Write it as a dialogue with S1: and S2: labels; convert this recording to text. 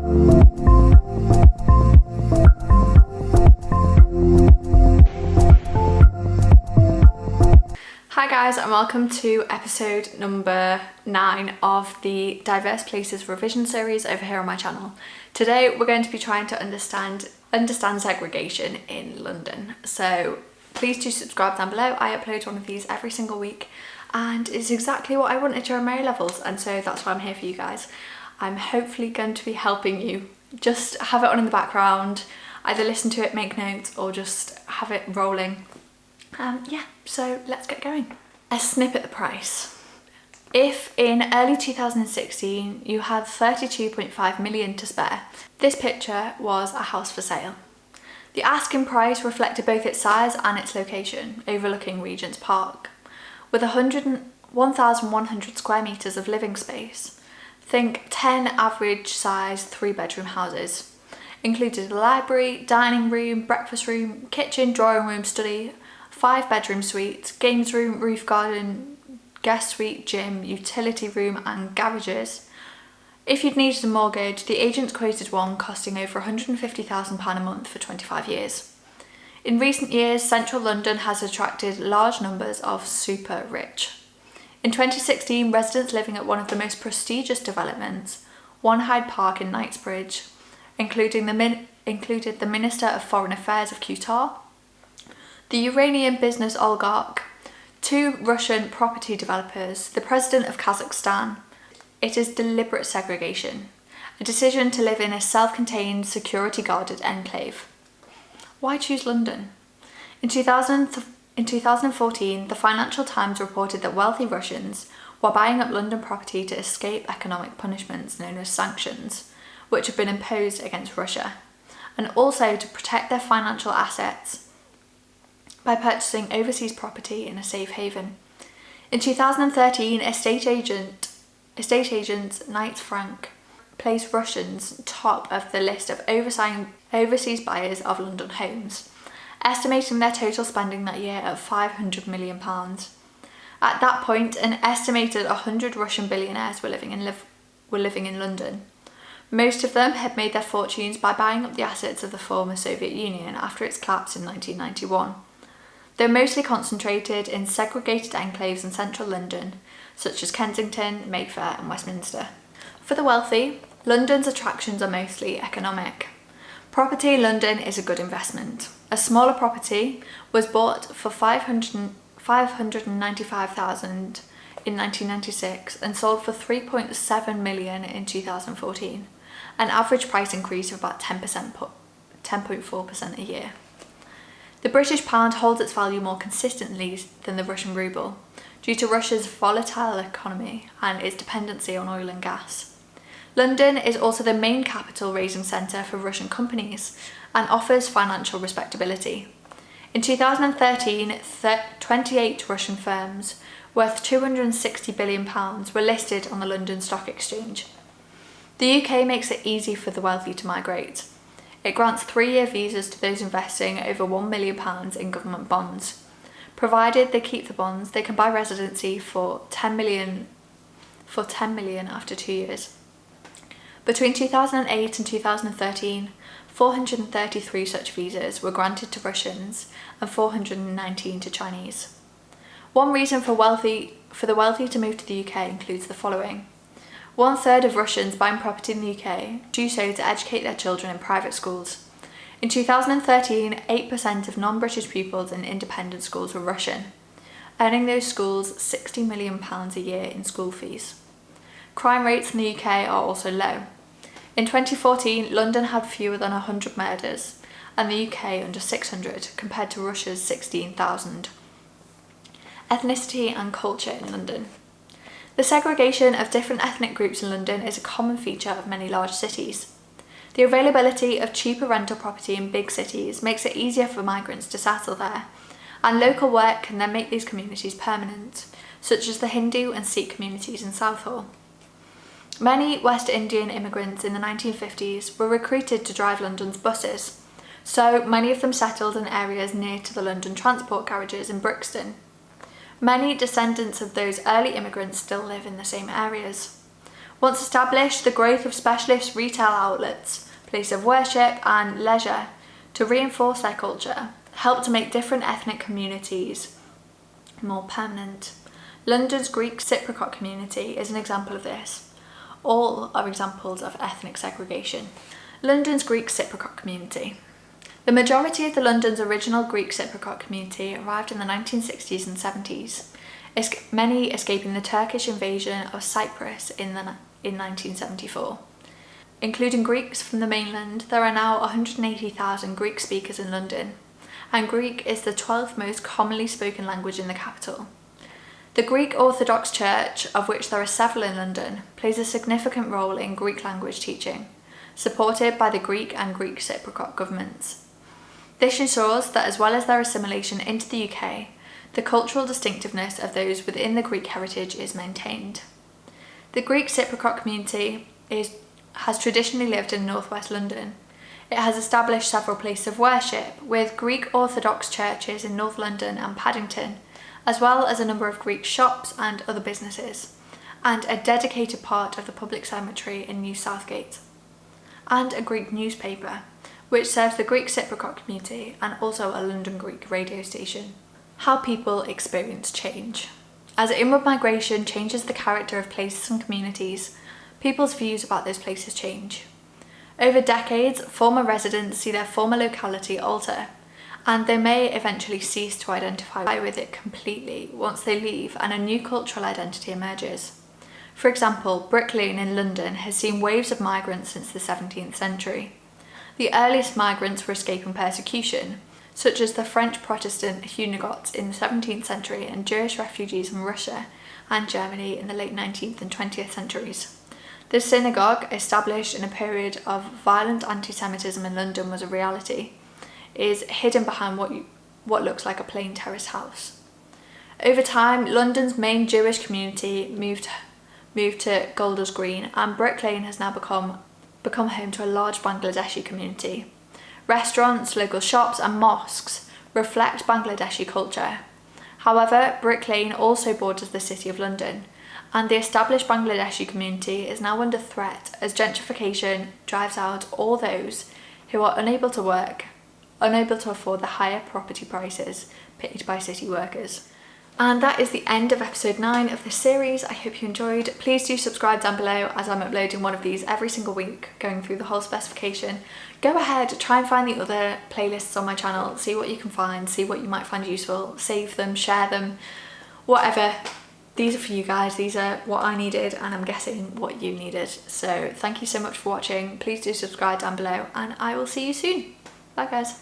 S1: Hi guys, and welcome to episode number 9 of the Diverse Places revision series over here on my channel. Today we're going to be trying to understand segregation in London. So please do subscribe down below. I upload one of these every single week and it's exactly what I wanted during my A-levels, and so that's why I'm here for you guys. I'm hopefully going to be helping you. Just have it on in the background, either listen to it, make notes, or just have it rolling. Yeah, so let's get going. A snip at the price. If in early 2016 you had 32.5 million to spare, this picture was a house for sale. The asking price reflected both its size and its location, overlooking Regent's Park. With 1,100 square metres of living space, think 10 average size 3-bedroom houses. Included a library, dining room, breakfast room, kitchen, drawing room, study, 5-bedroom suite, games room, roof garden, guest suite, gym, utility room and garages. If you'd needed a mortgage, the agents quoted one costing over £150,000 a month for 25 years. In recent years, central London has attracted large numbers of super rich. In 2016, residents living at one of the most prestigious developments, One Hyde Park in Knightsbridge, included the Minister of Foreign Affairs of Qatar, the Iranian business oligarch, 2 Russian property developers, the President of Kazakhstan. It is deliberate segregation, a decision to live in a self-contained, security-guarded enclave. Why choose London? In 2014, the Financial Times reported that wealthy Russians were buying up London property to escape economic punishments known as sanctions, which have been imposed against Russia, and also to protect their financial assets by purchasing overseas property in a safe haven. In 2013, estate agent Knight Frank placed Russians top of the list of overseas buyers of London homes, estimating their total spending that year at £500 million. At that point, an estimated 100 Russian billionaires were living in London. Most of them had made their fortunes by buying up the assets of the former Soviet Union after its collapse in 1991. They're mostly concentrated in segregated enclaves in central London, such as Kensington, Mayfair and Westminster. For the wealthy, London's attractions are mostly economic. Property in London is a good investment. A smaller property was bought for $595,000 in 1996 and sold for $3.7 million in 2014, an average price increase of about 10.4% a year. The British pound holds its value more consistently than the Russian ruble due to Russia's volatile economy and its dependency on oil and gas. London is also the main capital raising centre for Russian companies and offers financial respectability. In 2013, 28 Russian firms worth £260 billion were listed on the London Stock Exchange. The UK makes it easy for the wealthy to migrate. It grants 3-year visas to those investing over £1 million in government bonds. Provided they keep the bonds, they can buy residency for $10 million after 2 years. Between 2008 and 2013, 433 such visas were granted to Russians and 419 to Chinese. One reason for the wealthy to move to the UK includes the following. 1/3 of Russians buying property in the UK do so to educate their children in private schools. In 2013, 8% of non-British pupils in independent schools were Russian, earning those schools £60 million a year in school fees. Crime rates in the UK are also low. In 2014, London had fewer than 100 murders and the UK under 600 compared to Russia's 16,000. Ethnicity and culture in London. The segregation of different ethnic groups in London is a common feature of many large cities. The availability of cheaper rental property in big cities makes it easier for migrants to settle there, and local work can then make these communities permanent, such as the Hindu and Sikh communities in Southall. Many West Indian immigrants in the 1950s were recruited to drive London's buses, so many of them settled in areas near to the London transport garages in Brixton. Many descendants of those early immigrants still live in the same areas. Once established, the growth of specialist retail outlets, places of worship and leisure to reinforce their culture helped to make different ethnic communities more permanent. London's Greek Cypriot community is an example of this. All are examples of ethnic segregation. London's Greek Cypriot community. The majority of the London's original Greek Cypriot community arrived in the 1960s and 70s, many escaping the Turkish invasion of Cyprus in 1974. Including Greeks from the mainland, there are now 180,000 Greek speakers in London, and Greek is the 12th most commonly spoken language in the capital. The Greek Orthodox Church, of which there are several in London, plays a significant role in Greek language teaching, supported by the Greek and Greek Cypriot governments. This ensures that as well as their assimilation into the UK, the cultural distinctiveness of those within the Greek heritage is maintained. The Greek Cypriot community has traditionally lived in northwest London. It has established several places of worship, with Greek Orthodox churches in North London and Paddington, as well as a number of Greek shops and other businesses, and a dedicated part of the public cemetery in New Southgate, and a Greek newspaper, which serves the Greek Cypriot community and also a London Greek radio station. How people experience change. As inward migration changes the character of places and communities, people's views about those places change. Over decades, former residents see their former locality alter, and they may eventually cease to identify with it completely once they leave and a new cultural identity emerges. For example, Brick Lane in London has seen waves of migrants since the 17th century. The earliest migrants were escaping persecution, such as the French Protestant Huguenots in the 17th century and Jewish refugees from Russia and Germany in the late 19th and 20th centuries. The synagogue, established in a period of violent anti-Semitism in London, was a reality. It is hidden behind what looks like a plain terrace house. Over time, London's main Jewish community moved to Golders Green, and Brick Lane has now become home to a large Bangladeshi community. Restaurants, local shops and mosques reflect Bangladeshi culture. However, Brick Lane also borders the City of London, and the established Bangladeshi community is now under threat as gentrification drives out all those who are unable to work, unable to afford the higher property prices paid by city workers. And that is the end of episode 9 of this series. I hope you enjoyed. Please do subscribe down below, as I'm uploading one of these every single week, going through the whole specification. Go ahead, try and find the other playlists on my channel, see what you can find, see what you might find useful, save them, share them, whatever. These are for you guys, these are what I needed, and I'm guessing what you needed. So thank you so much for watching. Please do subscribe down below, and I will see you soon. Bye guys.